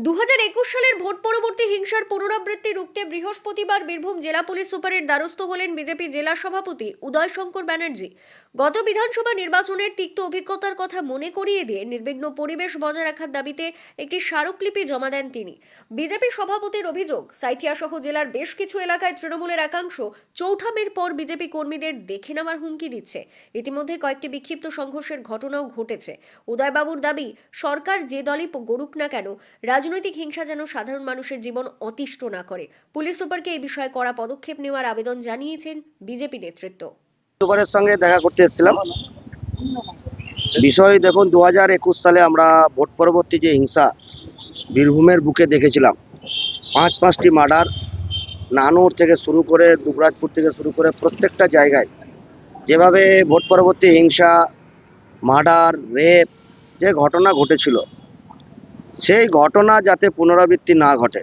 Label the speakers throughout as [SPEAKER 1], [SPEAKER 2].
[SPEAKER 1] 2021 সালের ভোট পরবর্তী হিংসার পুনরাবৃত্তি রুখতে বৃহস্পতিবার বীরভূম জেলা পুলিশ সুপারের দ্বারস্থ হলেন বিজেপি জেলা সভাপতি উদয় শঙ্কর ব্যানার্জি। গত বিধানসভা নির্বাচনের তিক্ত অভিজ্ঞতার কথা মনে করিয়ে দিয়ে নির্বিঘ্ন পরিবেশ বজায় রাখার দাবিতে একটি স্মারকলিপি জমা দেন তিনি। বিজেপি সভাপতির অভিযোগ, সাঁইথিয়া সহ জেলার বেশ কিছু এলাকায় তৃণমূলের একাংশ চৌঠামের পর বিজেপি কর্মীদের দেখে নেওয়ার হুমকি দিচ্ছে। ইতিমধ্যে কয়েকটি বিক্ষিপ্ত সংঘর্ষের ঘটনাও ঘটেছে। উদয়বাবুর দাবি, সরকার যে দলই গড়ুক না কেন, রাজনৈতিক হিংসা যেন সাধারণ মানুষের জীবন অতিষ্ঠ না করে। পুলিশ সুপারকে এই বিষয়ে কড়া পদক্ষেপ নেওয়ার আবেদন জানিয়েছেন বিজেপি নেতৃত্ব।
[SPEAKER 2] সুপারের সঙ্গে দেখা করতে এসেছিলাম। বিষয় দেখুন, 2021 সালে আমরা ভোট পরবর্তী যে হিংসা বীরভূমের বুকে দেখেছিলাম, পাঁচটি মার্ডার, নানুর থেকে শুরু করে দুবরাজপুর থেকে শুরু করে প্রত্যেকটা জায়গায় যেভাবে ভোট পরবর্তী হিংসা, মার্ডার, রেপ যে ঘটনা ঘটেছিল, সেই ঘটনা যাতে পুনরাবৃত্তি না ঘটে।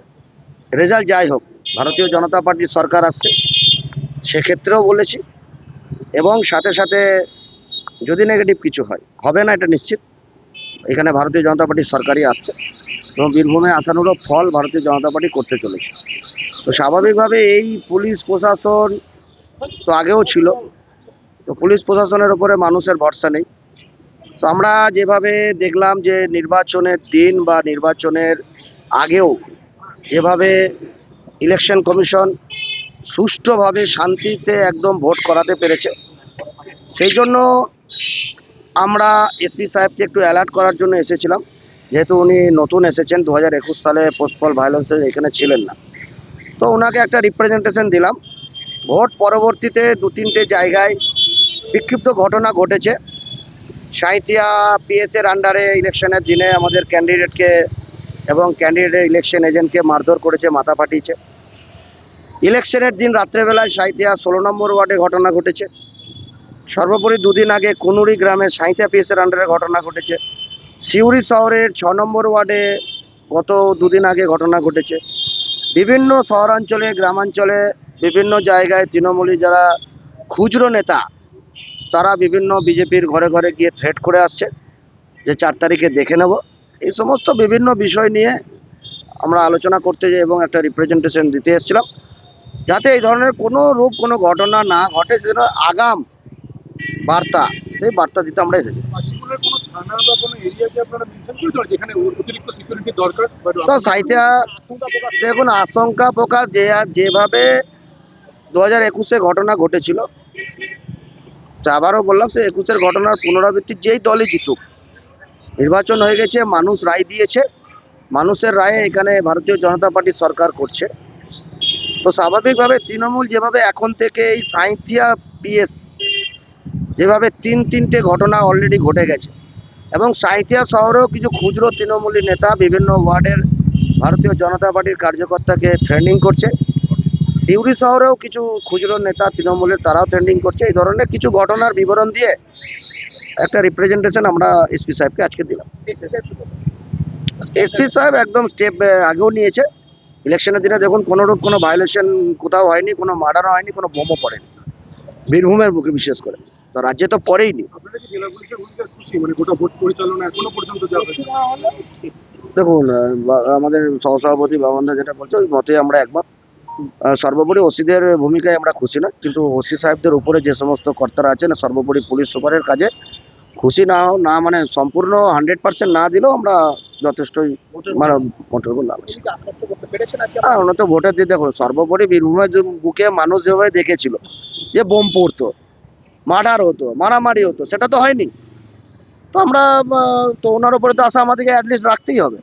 [SPEAKER 2] রেজাল্ট যাই হোক, ভারতীয় জনতা পার্টির সরকার আসছে, সেক্ষেত্রেও বলেছি, এবং সাথে সাথে যদি নেগেটিভ কিছু হবে না এটা নিশ্চিত, এখানে ভারতীয় জনতা পার্টির সরকারই আসছে এবং বীরভূমে আসানোরও ফল ভারতীয় জনতা পার্টি করতে চলেছে। তো স্বাভাবিকভাবে এই পুলিশ প্রশাসন তো আগেও ছিল, তো পুলিশ প্রশাসনের উপরে মানুষের ভরসা নেই। তো আমরা যেভাবে দেখলাম যে নির্বাচনের দিন বা নির্বাচনের আগেও যেভাবে ইলেকশন কমিশন সুষ্ঠুভাবে শান্তিতে একদম ভোট করাতে পেরেছে, সেই জন্য আমরা এসপি সাহেবকে একটু অ্যালার্ট করার জন্য এসেছিলাম। যেহেতু উনি নতুন এসেছেন, 2021 সালে পোস্ট পল ভায়োলেন্সে এখানে ছিলেন না, তো ওনাকে একটা রিপ্রেজেন্টেশন দিলাম। ভোট পরবর্তীতে 2-3টে জায়গায় বিক্ষিপ্ত ঘটনা ঘটেছে। সাঁইথিয়া পিএসের আন্ডারে ইলেকশনের দিনে আমাদের ক্যান্ডিডেটকে এবং ক্যান্ডিডেটের ইলেকশন এজেন্টকে মারধর করেছে, মাথা ফাটিয়েছে। ইলেকশনের দিন রাত্রেবেলায় সাঁইথিয়া 16 নম্বর ওয়ার্ডে ঘটনা ঘটেছে। সর্বোপরি 2 দিন আগে কুনুরি গ্রামে সাঁইথিয়া পিএসের আন্ডারে ঘটনা ঘটেছে। সিউড়ি শহরের 6 নম্বর ওয়ার্ডে গত 2 দিন আগে ঘটনা ঘটেছে। বিভিন্ন শহরাঞ্চলে, গ্রামাঞ্চলে, বিভিন্ন জায়গায় তৃণমূলী যারা খুচরো নেতা, তারা বিভিন্ন বিজেপির ঘরে ঘরে গিয়ে থ্রেট করে আসছে যে 4 তারিখে দেখে নেব। এই সমস্ত বিভিন্ন বিষয় নিয়ে আমরা আলোচনা করতে যাই এবং একটা রিপ্রেজেন্টেশন দিতে এসেছিলাম, যাতে এই ধরনের কোনো ঘটনা না ঘটে, সেটা আগাম বার্তা, সেই বার্তা দিতে আমরা এসেছি। সাঁইথিয়া দেখুন, আশঙ্কা প্রকাশ যেভাবে 2021-এ ঘটনা ঘটেছিল, আবারও বললাম, সে 21-এর ঘটনার পুনরাবৃত্তি যেই দলই জিতুক, নির্বাচন হয়ে গেছে, মানুষ রায় দিয়েছে, মানুষের রায়ে এখানে ভারতীয় জনতা পার্টি সরকার করছে। তো স্বাভাবিকভাবে তৃণমূল যেভাবে এখন থেকে এই সাঁইথিয়া পিএস যেভাবে 3টে ঘটনা অলরেডি ঘটে গেছে, এবং সাঁইথিয়া শহরেও কিছু খুচরো তৃণমূলী নেতা বিভিন্ন ওয়ার্ডের ভারতীয় জনতা পার্টির কার্যকর্তাকে থ্রেনিং করছে। সিউড়ি শহরেও কিছু খুচরো নেতা তৃণমূলের, তারাও থ্রেনিং করছে। এই ধরনের কিছু ঘটনার বিবরণ দিয়ে একটা রিপ্রেজেন্টেশন আমরা এসপি সাহেবকে আজকে দিলাম। এসপি সাহেব একদম স্টেপ আগেও নিয়েছে। ইলেকশনের দিনে দেখুন, কোনো ভায়োলেশন কোথাও হয়নি, কোনো মার্ডার হয়নি, কোনো বোমও পড়েনি বীরভূমের বুকে, বিশেষ করে তো রাজ্যে তো পরেইনি। দেখুন, আমাদের সহসভাপতি বাবনদা যেটা বলছে, ওই মতে আমরা একমত। সর্বোপরি ওসিদের ভূমিকায় আমরা খুশি না, কিন্তু ওসি সাহেবদের উপরে যে সমস্ত কর্তারা আছেন, সর্বোপরি পুলিশ সুপারের কাজে খুশি না মানে সম্পূর্ণ 100% না দিলেও আমরা যথেষ্টই মানে মোটের উপর লাভ আছে। হ্যাঁ, ওনার তো ভোটের দিয়ে দেখুন, সর্বোপরি বীরভূমের বুকে মানুষ যেভাবে দেখেছিল যে বোম পড়তো, মার্ডার হতো, মারামারি হতো, সেটা তো হয়নি। তো আমরা তো ওনার উপরে তো আশা আমাদেরকে অ্যাটলিস্ট রাখতেই হবে।